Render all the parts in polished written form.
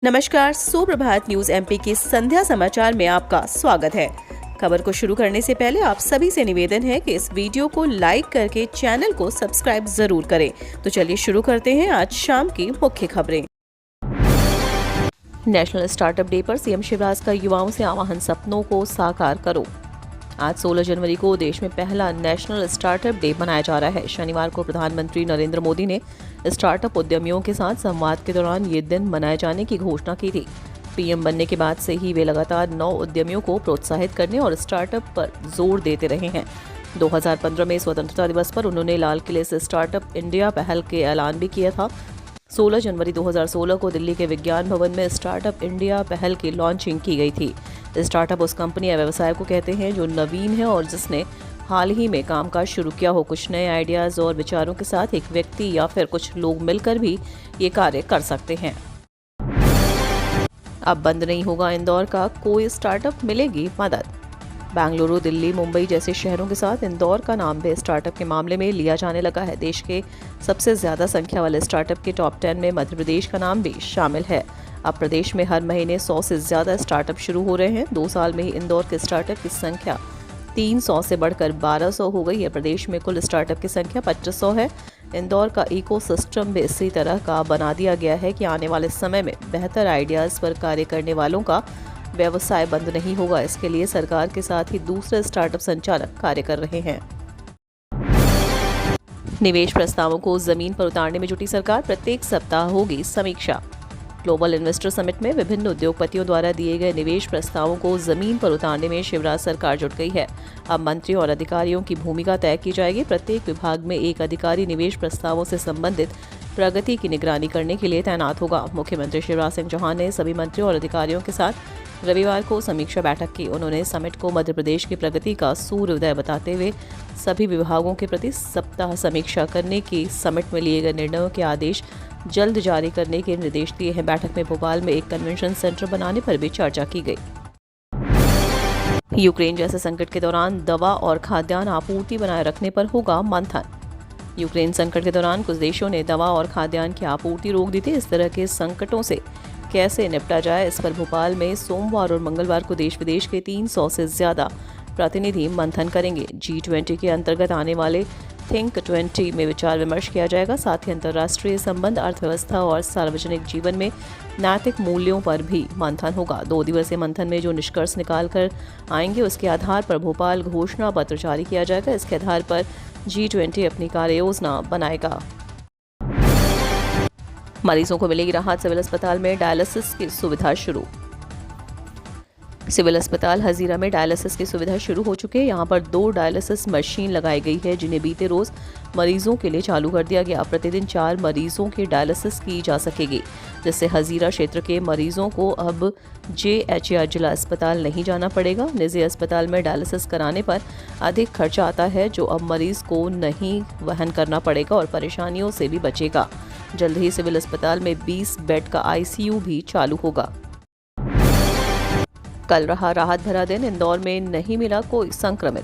नमस्कार, सुप्रभात news MP के संध्या समाचार में आपका स्वागत है। खबर को शुरू करने से पहले आप सभी से निवेदन है कि इस वीडियो को लाइक करके चैनल को सब्सक्राइब जरूर करें। तो चलिए शुरू करते हैं आज शाम की मुख्य खबरें। नेशनल स्टार्टअप डे पर सीएम शिवराज का युवाओं से आह्वान, सपनों को साकार करो। आज 16 जनवरी को देश में पहला नेशनल स्टार्टअप डे मनाया जा रहा है। शनिवार को प्रधानमंत्री नरेंद्र मोदी ने स्टार्टअप उद्यमियों के साथ संवाद के दौरान ये दिन मनाए जाने की घोषणा की थी। पीएम बनने के बाद से ही वे लगातार नौ उद्यमियों को प्रोत्साहित करने और स्टार्टअप पर जोर देते रहे हैं। 2015 में स्वतंत्रता दिवस पर उन्होंने लाल किले से स्टार्टअप इंडिया पहल के ऐलान भी किया था। 16 जनवरी 2016 को दिल्ली के विज्ञान भवन में स्टार्टअप इंडिया पहल की लॉन्चिंग की गई थी। स्टार्टअप उस कंपनी या व्यवसाय को कहते हैं जो नवीन है और जिसने हाल ही में कामकाज शुरू किया हो। कुछ नए आइडियाज़ और विचारों के साथ एक व्यक्ति या फिर कुछ लोग मिलकर भी ये कार्य कर सकते हैं। अब बंद नहीं होगा इंदौर का कोई स्टार्टअप, मिलेगी मदद। बेंगलुरु, दिल्ली, मुंबई जैसे शहरों के साथ इंदौर का नाम भी स्टार्टअप के मामले में लिया जाने लगा है। देश के सबसे ज्यादा संख्या वाले स्टार्टअप के टॉप 10 में मध्य प्रदेश का नाम भी शामिल है। अब प्रदेश में हर महीने 100 से ज्यादा स्टार्टअप शुरू हो रहे हैं। 2 साल में ही इंदौर के स्टार्टअप की संख्या 300 से बढ़कर 1200 हो गई है। प्रदेश में कुल स्टार्टअप की संख्या 2500 है। इंदौर का इकोसिस्टम भी इसी तरह का बना दिया गया है कि आने वाले समय में बेहतर आइडियाज़ पर कार्य करने वालों का व्यवसाय बंद नहीं होगा। इसके लिए सरकार के साथ ही दूसरे स्टार्टअप संचालक कार्य कर रहे हैं। निवेश प्रस्तावों को जमीन पर उतारने में जुटी सरकार, प्रत्येक सप्ताह होगी समीक्षा। ग्लोबल इन्वेस्टर समिट में विभिन्न उद्योगपतियों द्वारा दिए गए निवेश प्रस्तावों को जमीन पर उतारने में शिवराज सरकार जुट गई है। अब मंत्रियों और अधिकारियों की भूमिका तय की जाएगी। प्रत्येक विभाग में एक अधिकारी निवेश प्रस्तावों से संबंधित प्रगति की निगरानी करने के लिए तैनात होगा। मुख्यमंत्री शिवराज सिंह चौहान ने सभी मंत्रियों और अधिकारियों के साथ रविवार को समीक्षा बैठक की। उन्होंने समिट को मध्य प्रदेश की प्रगति का सूर्योदय बताते हुए सभी विभागों के प्रति सप्ताह समीक्षा करने की समिट में लिए गए निर्णयों के आदेश जल्द जारी करने के निर्देश दिए हैं। बैठक में भोपाल में एक कन्वेंशन सेंटर बनाने पर भी चर्चा की गई। यूक्रेन जैसे संकट के दौरान दवा और खाद्यान्न आपूर्ति बनाए रखने पर होगा मंथन। यूक्रेन संकट के दौरान कुछ देशों ने दवा और खाद्यान्न की आपूर्ति रोक दी थी। इस तरह के संकटों से कैसे निपटा जाए, इस पर भोपाल में सोमवार और मंगलवार को देश विदेश के 300 से ज्यादा प्रतिनिधि मंथन करेंगे। G20 के अंतर्गत आने वाले थिंक 20 में विचार विमर्श किया जाएगा। साथ ही अंतर्राष्ट्रीय संबंध, अर्थव्यवस्था और सार्वजनिक जीवन में नैतिक मूल्यों पर भी मंथन होगा। 2 दिवसीय मंथन में जो निष्कर्ष निकाल कर आएंगे उसके आधार पर भोपाल घोषणा पत्र जारी किया जाएगा। इसके आधार पर G20 अपनी कार्य योजना बनाएगा। मरीजों को मिलेगी राहत, सिविल अस्पताल में डायलिसिस की सुविधा शुरू। सिविल अस्पताल हजीरा में डायलिसिस की सुविधा शुरू हो चुकी है। यहाँ पर 2 डायलिसिस मशीन लगाई गई है जिन्हें बीते रोज मरीजों के लिए चालू कर दिया गया। प्रतिदिन 4 मरीजों की डायलिसिस की जा सकेगी, जिससे हजीरा क्षेत्र के मरीजों को अब JH जिला अस्पताल नहीं जाना पड़ेगा। निजी अस्पताल में डायलिसिस कराने पर अधिक खर्चा आता है, जो अब मरीज को नहीं वहन करना पड़ेगा और परेशानियों से भी बचेगा। जल्द ही सिविल अस्पताल में 20 बेड का ICU भी चालू होगा। कल रहा राहत भरा दिन, इंदौर में नहीं मिला कोई संक्रमित।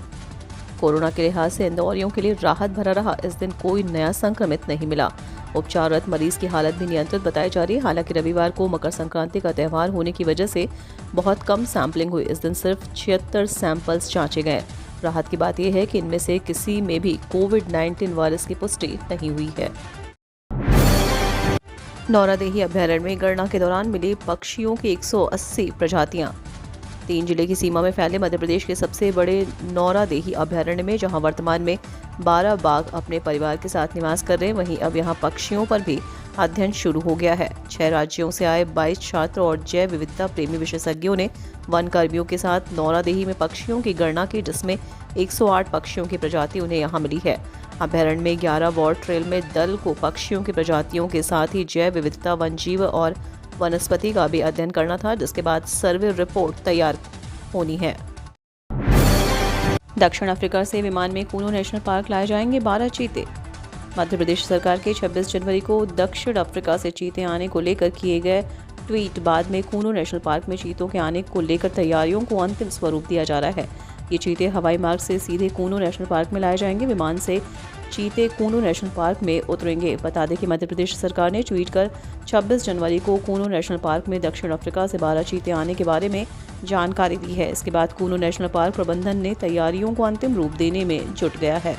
कोरोना के लिहाज से इंदौरियों के लिए राहत भरा रहा। इस दिन कोई नया संक्रमित नहीं मिला। उपचाररत मरीज की हालत भी नियंत्रित बताई जा रही है। हालांकि रविवार को मकर संक्रांति का त्यौहार होने की वजह से बहुत कम सैंपलिंग हुई। इस दिन सिर्फ 76 सैंपल्स जांचे गए। राहत की बात यह है कि इनमें से किसी में भी कोविड-19 वायरस की पुष्टि नहीं हुई है। नौरादेही अभ्यारण्य में गणना के दौरान मिली पक्षियों की 180 प्रजातियां। 3 जिले की सीमा में फैले मध्य प्रदेश के सबसे बड़े नौरादेही अभ्यारण्य में जहां वर्तमान में 12 बाघ अपने परिवार के साथ निवास कर रहे हैं, वहीं अब यहां पक्षियों पर भी अध्ययन शुरू हो गया है। 6 राज्यों से आए 22 छात्र और जैव विविधता प्रेमी विशेषज्ञों ने वन कर्मियों के साथ नौरादेही में पक्षियों की गणना की, जिसमें 108 पक्षियों की प्रजाति उन्हें यहाँ मिली है। अभ्यारण्य में 11 वॉर्ड ट्रेल में दल को पक्षियों की प्रजातियों के साथ ही जैव विविधता, वनजीव और वनस्पति का भी अध्ययन करना था, जिसके बाद सर्वे रिपोर्ट तैयार होनी है। दक्षिण अफ्रीका से विमान में कूनो नेशनल पार्क लाए जाएंगे 12 चीते। मध्य प्रदेश सरकार के 26 जनवरी को दक्षिण अफ्रीका से चीते आने को लेकर किए गए ट्वीट बाद में कूनो नेशनल पार्क में चीतों के आने को लेकर तैयारियों को अंतिम स्वरूप दिया जा रहा है। ये चीते हवाई मार्ग से सीधे कूनो नेशनल पार्क में लाए जाएंगे। विमान से चीते कूनो नेशनल पार्क में उतरेंगे। बता दें कि मध्य प्रदेश सरकार ने ट्वीट कर 26 जनवरी को कूनो नेशनल पार्क में दक्षिण अफ्रीका से 12 चीते आने के बारे में जानकारी दी है। इसके बाद कूनो नेशनल पार्क प्रबंधन ने तैयारियों को अंतिम रूप देने में जुट गया है।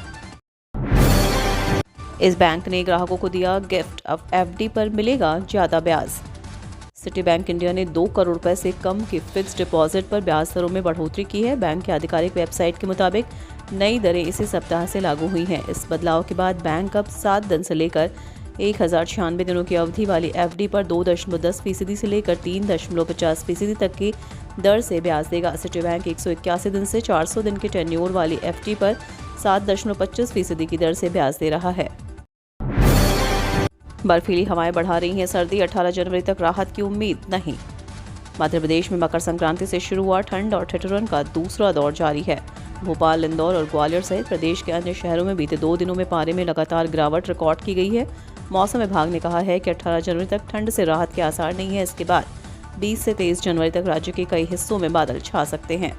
इस बैंक ने ग्राहकों को दिया गिफ्ट, अब एफडी पर मिलेगा ज्यादा ब्याज। सिटी बैंक इंडिया ने 2 करोड़ रुपए से कम की फिक्स्ड डिपॉजिट पर ब्याज दरों में बढ़ोतरी की है। बैंक की आधिकारिक वेबसाइट के मुताबिक नई दरें इसी सप्ताह से लागू हुई हैं। इस बदलाव के बाद बैंक अब 7 दिन से लेकर 1096 दिनों की अवधि वाली एफडी पर 2.10% से लेकर 3.50% तक की दर से ब्याज देगा। सिटी बैंक 181 दिन से 400 दिन के टेन्योर वाली एफडी पर 7.25% की दर से ब्याज दे रहा है। बर्फीली हवाएं बढ़ा रही हैं सर्दी, 18 जनवरी तक राहत की उम्मीद नहीं। मध्य प्रदेश में मकर संक्रांति से शुरू हुआ ठंड और ठिठुरन का दूसरा दौर जारी है। भोपाल, इंदौर और ग्वालियर सहित प्रदेश के अन्य शहरों में बीते 2 दिनों में पारे में लगातार गिरावट रिकॉर्ड की गई है। मौसम विभाग ने कहा है कि 18 जनवरी तक ठंड से राहत के आसार नहीं है। इसके बाद 20 से 23 जनवरी तक राज्य के कई हिस्सों में बादल छा सकते हैं।